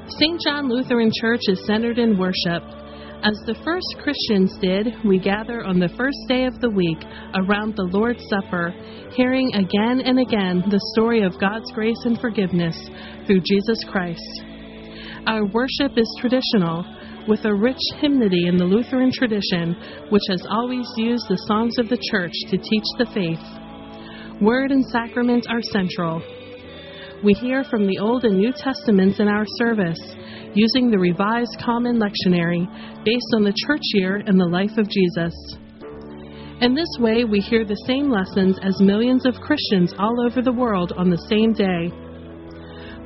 St. John Lutheran Church is centered in worship. As the first Christians did, we gather on the first day of the week around the Lord's Supper, hearing again and again the story of God's grace and forgiveness through Jesus Christ. Our worship is traditional, with a rich hymnody in the Lutheran tradition, which has always used the songs of the Church to teach the faith. Word and sacrament are central. We hear from the Old and New Testaments in our service, using the Revised Common Lectionary based on the church year and the life of Jesus. In this way, we hear the same lessons as millions of Christians all over the world on the same day.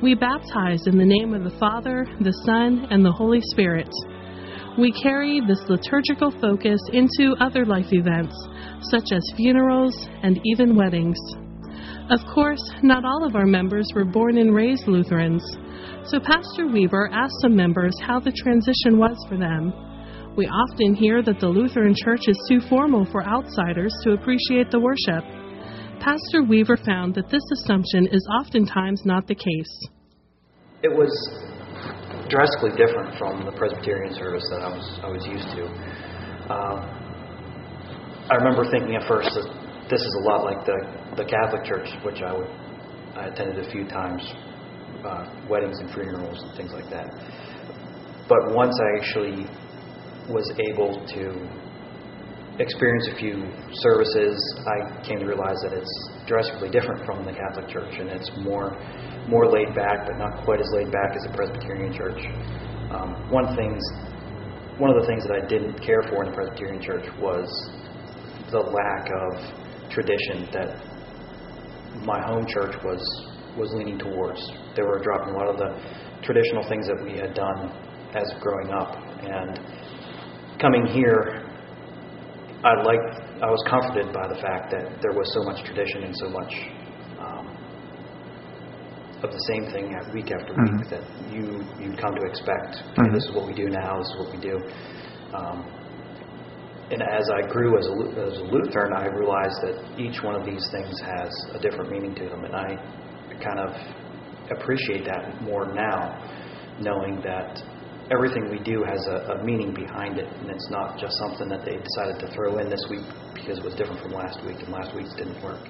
We baptize in the name of the Father, the Son, and the Holy Spirit. We carry this liturgical focus into other life events, such as funerals and even weddings. Of course, not all of our members were born and raised Lutherans, so Pastor Weaver asked some members how the transition was for them. We often hear that the Lutheran Church is too formal for outsiders to appreciate the worship. Pastor Weaver found that this assumption is oftentimes not the case. It was drastically different from the Presbyterian service that I was used to. I remember thinking at first that this is a lot like the Catholic Church, which I attended a few times, weddings and funerals and things like that. But once I actually was able to experience a few services, I came to realize that it's drastically different from the Catholic Church, and it's more laid back, but not quite as laid back as the Presbyterian Church. One of the things that I didn't care for in the Presbyterian Church was the lack of tradition that my home church was leaning towards. They were dropping a lot of the traditional things that we had done as growing up, and coming here, I was comforted by the fact that there was so much tradition and so much of the same thing week after week that you'd come to expect. Okay, this is what we do now. This is what we do. And as I grew as a Lutheran, I realized that each one of these things has a different meaning to them, and I kind of appreciate that more now, knowing that everything we do has a meaning behind it, and it's not just something that they decided to throw in this week because it was different from last week, and last week's didn't work.